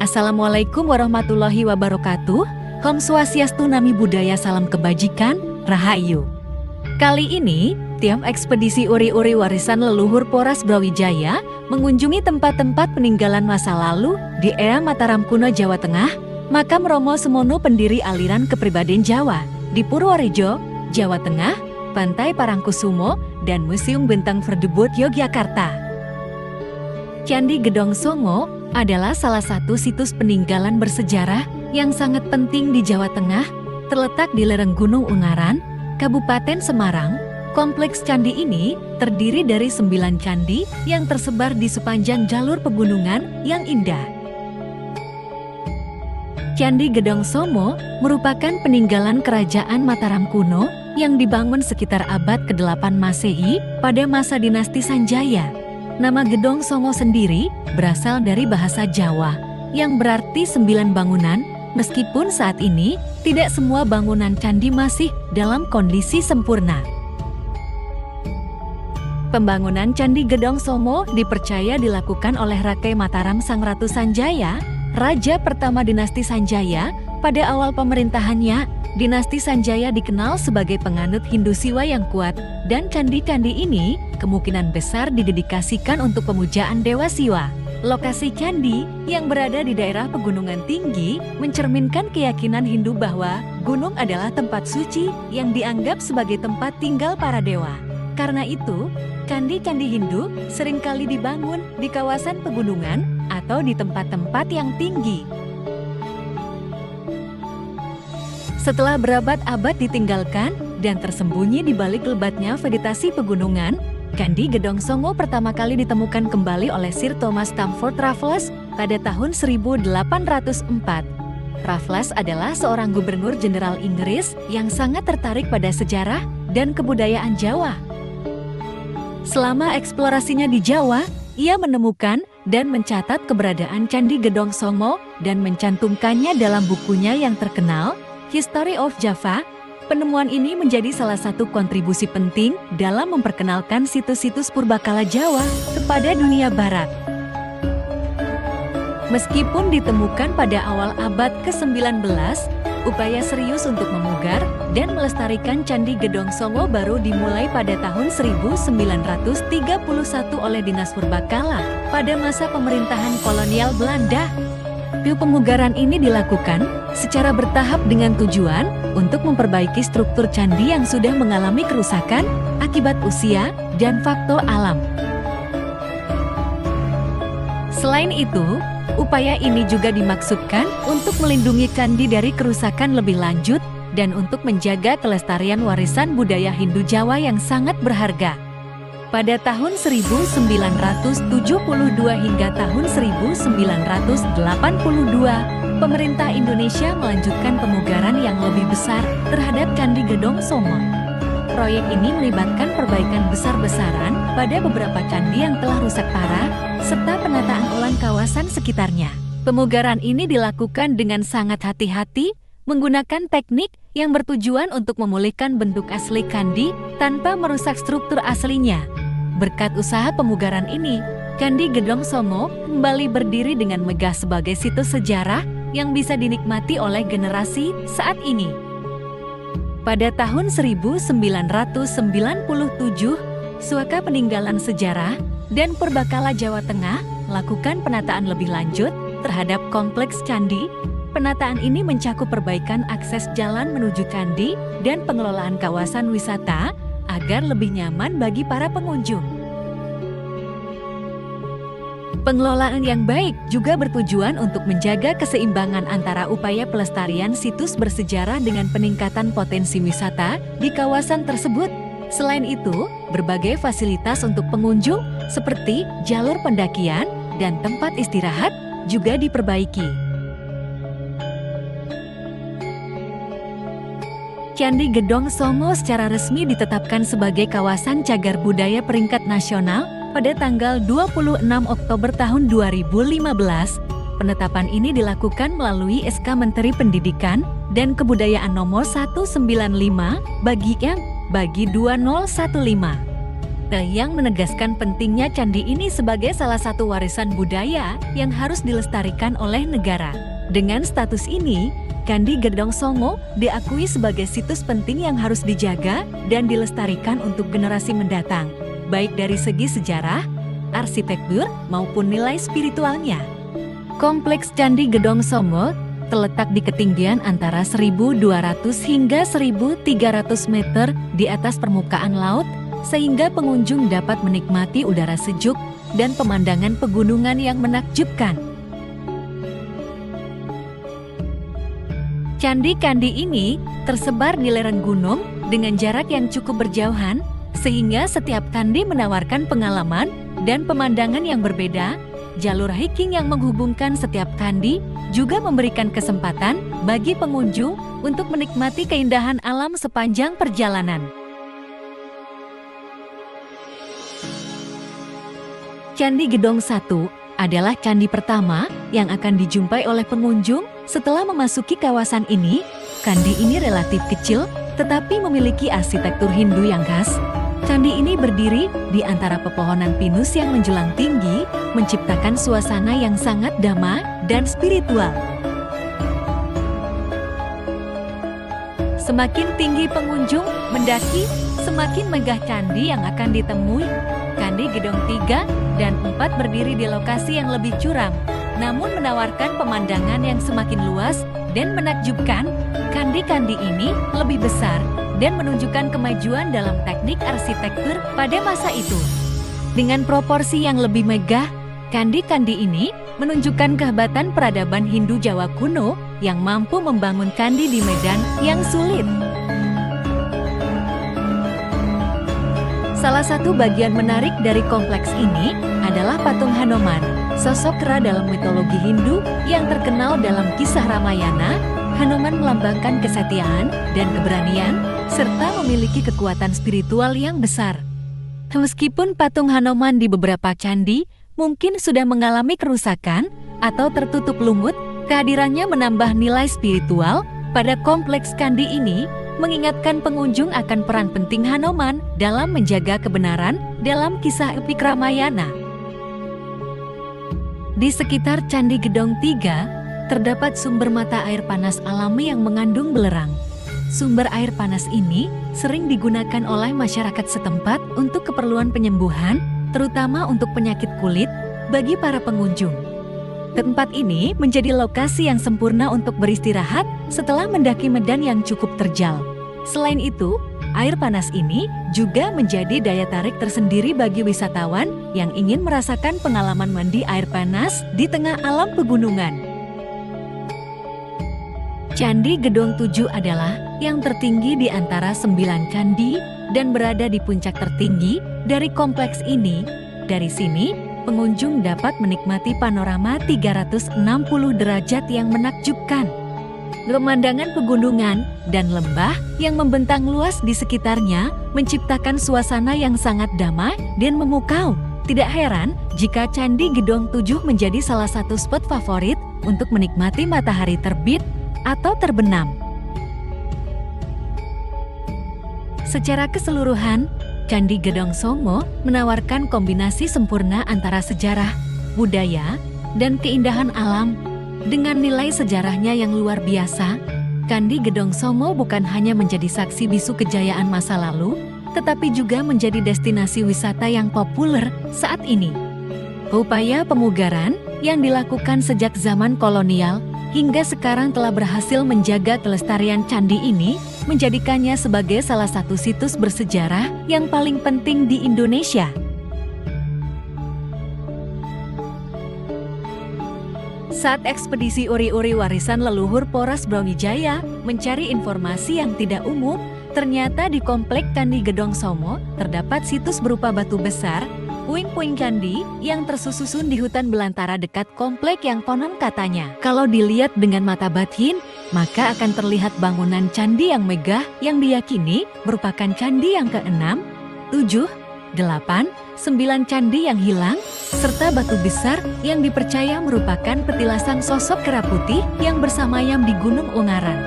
Assalamualaikum warahmatullahi wabarakatuh. Om Swastiastu, Nami Buddhaya, salam kebajikan, Rahayu. Kali ini, tim ekspedisi Uri-Uri Warisan Leluhur Poras Brawijaya mengunjungi tempat-tempat peninggalan masa lalu di era Mataram kuno Jawa Tengah, Makam Romo Semono pendiri aliran kepribadian Jawa, di Purworejo, Jawa Tengah, Pantai Parangkusumo, dan Museum Bentang Verdebut Yogyakarta. Candi Gedong Songo adalah salah satu situs peninggalan bersejarah yang sangat penting di Jawa Tengah, terletak di lereng Gunung Ungaran, Kabupaten Semarang. Kompleks candi ini terdiri dari 9 candi yang tersebar di sepanjang jalur pegunungan yang indah. Candi Gedong Songo merupakan peninggalan kerajaan Mataram kuno yang dibangun sekitar abad ke-8 Masehi pada masa dinasti Sanjaya. Nama Gedong Songo sendiri berasal dari bahasa Jawa yang berarti 9 bangunan, meskipun saat ini tidak semua bangunan candi masih dalam kondisi sempurna. Pembangunan Candi Gedong Songo dipercaya dilakukan oleh Rakai Mataram Sang Ratu Sanjaya, raja pertama dinasti Sanjaya. Pada awal pemerintahannya, dinasti Sanjaya dikenal sebagai penganut Hindu Siwa yang kuat, dan candi-candi ini kemungkinan besar didedikasikan untuk pemujaan Dewa Siwa. Lokasi candi yang berada di daerah pegunungan tinggi mencerminkan keyakinan Hindu bahwa gunung adalah tempat suci yang dianggap sebagai tempat tinggal para dewa. Karena itu, candi-candi Hindu seringkali dibangun di kawasan pegunungan atau di tempat-tempat yang tinggi. Setelah berabad-abad ditinggalkan dan tersembunyi di balik lebatnya vegetasi pegunungan, Candi Gedong Songo pertama kali ditemukan kembali oleh Sir Thomas Stamford Raffles pada tahun 1804. Raffles adalah seorang gubernur jenderal Inggris yang sangat tertarik pada sejarah dan kebudayaan Jawa. Selama eksplorasinya di Jawa, ia menemukan dan mencatat keberadaan Candi Gedong Songo dan mencantumkannya dalam bukunya yang terkenal, History of Java. Penemuan ini menjadi salah satu kontribusi penting dalam memperkenalkan situs-situs purbakala Jawa kepada dunia barat. Meskipun ditemukan pada awal abad ke-19, upaya serius untuk memugar dan melestarikan Candi Gedong Songo baru dimulai pada tahun 1931 oleh Dinas Purbakala pada masa pemerintahan kolonial Belanda. Pemugaran ini dilakukan secara bertahap dengan tujuan untuk memperbaiki struktur candi yang sudah mengalami kerusakan akibat usia dan faktor alam. Selain itu, upaya ini juga dimaksudkan untuk melindungi candi dari kerusakan lebih lanjut dan untuk menjaga kelestarian warisan budaya Hindu Jawa yang sangat berharga. Pada tahun 1972 hingga tahun 1982, pemerintah Indonesia melanjutkan pemugaran yang lebih besar terhadap Candi Gedong Songo. Proyek ini melibatkan perbaikan besar-besaran pada beberapa candi yang telah rusak parah, serta penataan ulang kawasan sekitarnya. Pemugaran ini dilakukan dengan sangat hati-hati, menggunakan teknik yang bertujuan untuk memulihkan bentuk asli candi tanpa merusak struktur aslinya. Berkat usaha pemugaran ini, Candi Gedong Songo kembali berdiri dengan megah sebagai situs sejarah yang bisa dinikmati oleh generasi saat ini. Pada tahun 1997, Suaka Peninggalan Sejarah dan Purbakala Jawa Tengah melakukan penataan lebih lanjut terhadap kompleks candi. Penataan ini mencakup perbaikan akses jalan menuju candi dan pengelolaan kawasan wisata agar lebih nyaman bagi para pengunjung. Pengelolaan yang baik juga bertujuan untuk menjaga keseimbangan antara upaya pelestarian situs bersejarah dengan peningkatan potensi wisata di kawasan tersebut. Selain itu, berbagai fasilitas untuk pengunjung seperti jalur pendakian dan tempat istirahat juga diperbaiki. Candi Gedong Songo secara resmi ditetapkan sebagai kawasan cagar budaya peringkat nasional pada tanggal 26 Oktober tahun 2015. Penetapan ini dilakukan melalui SK Menteri Pendidikan dan Kebudayaan Nomor 195 bagi 2015. yang menegaskan pentingnya candi ini sebagai salah satu warisan budaya yang harus dilestarikan oleh negara. Dengan status ini, Candi Gedong Songo diakui sebagai situs penting yang harus dijaga dan dilestarikan untuk generasi mendatang, baik dari segi sejarah, arsitektur, maupun nilai spiritualnya. Kompleks Candi Gedong Songo terletak di ketinggian antara 1.200 hingga 1.300 meter di atas permukaan laut, sehingga pengunjung dapat menikmati udara sejuk dan pemandangan pegunungan yang menakjubkan. Candi-candi ini tersebar di lereng gunung dengan jarak yang cukup berjauhan, sehingga setiap candi menawarkan pengalaman dan pemandangan yang berbeda. Jalur hiking yang menghubungkan setiap candi juga memberikan kesempatan bagi pengunjung untuk menikmati keindahan alam sepanjang perjalanan. Candi Gedong 1 adalah candi pertama yang akan dijumpai oleh pengunjung setelah memasuki kawasan ini. Candi ini relatif kecil tetapi memiliki arsitektur Hindu yang khas. Candi ini berdiri di antara pepohonan pinus yang menjulang tinggi, menciptakan suasana yang sangat damai dan spiritual. Semakin tinggi pengunjung mendaki, semakin megah candi yang akan ditemui. Candi Gedong 3 dan 4 berdiri di lokasi yang lebih curam, namun menawarkan pemandangan yang semakin luas dan menakjubkan. Candi-candi ini lebih besar dan menunjukkan kemajuan dalam teknik arsitektur pada masa itu. Dengan proporsi yang lebih megah, candi-candi ini menunjukkan kehebatan peradaban Hindu Jawa kuno yang mampu membangun candi di medan yang sulit. Salah satu bagian menarik dari kompleks ini adalah patung Hanuman, sosok kera dalam mitologi Hindu yang terkenal dalam kisah Ramayana. Hanuman melambangkan kesetiaan dan keberanian, serta memiliki kekuatan spiritual yang besar. Meskipun patung Hanuman di beberapa candi mungkin sudah mengalami kerusakan atau tertutup lumut, kehadirannya menambah nilai spiritual pada kompleks candi ini, mengingatkan pengunjung akan peran penting Hanuman dalam menjaga kebenaran dalam kisah epik Ramayana. Di sekitar Candi Gedong 3, terdapat sumber mata air panas alami yang mengandung belerang. Sumber air panas ini sering digunakan oleh masyarakat setempat untuk keperluan penyembuhan, terutama untuk penyakit kulit, bagi para pengunjung. Tempat ini menjadi lokasi yang sempurna untuk beristirahat setelah mendaki medan yang cukup terjal. Selain itu, air panas ini juga menjadi daya tarik tersendiri bagi wisatawan yang ingin merasakan pengalaman mandi air panas di tengah alam pegunungan. Candi Gedong 7 adalah yang tertinggi di antara 9 candi dan berada di puncak tertinggi dari kompleks ini. Dari sini, pengunjung dapat menikmati panorama 360 derajat yang menakjubkan. Pemandangan pegunungan dan lembah yang membentang luas di sekitarnya menciptakan suasana yang sangat damai dan memukau. Tidak heran jika Candi Gedong 7 menjadi salah satu spot favorit untuk menikmati matahari terbit atau terbenam. Secara keseluruhan, Candi Gedong Songo menawarkan kombinasi sempurna antara sejarah, budaya, dan keindahan alam. Dengan nilai sejarahnya yang luar biasa, Candi Gedong Songo bukan hanya menjadi saksi bisu kejayaan masa lalu, tetapi juga menjadi destinasi wisata yang populer saat ini. Upaya pemugaran yang dilakukan sejak zaman kolonial hingga sekarang telah berhasil menjaga kelestarian candi ini, menjadikannya sebagai salah satu situs bersejarah yang paling penting di Indonesia. Saat ekspedisi Uri-Uri Warisan Leluhur Polres Brawijaya mencari informasi yang tidak umum, ternyata di komplek Candi Gedong Songo terdapat situs berupa batu besar, puing-puing candi yang tersusun di hutan belantara dekat komplek yang konon katanya, kalau dilihat dengan mata batin, maka akan terlihat bangunan candi yang megah yang diyakini merupakan candi yang ke-6, 7, 8, 9 candi yang hilang, serta batu besar yang dipercaya merupakan petilasan sosok kera putih yang bersamayam di Gunung Ungaran.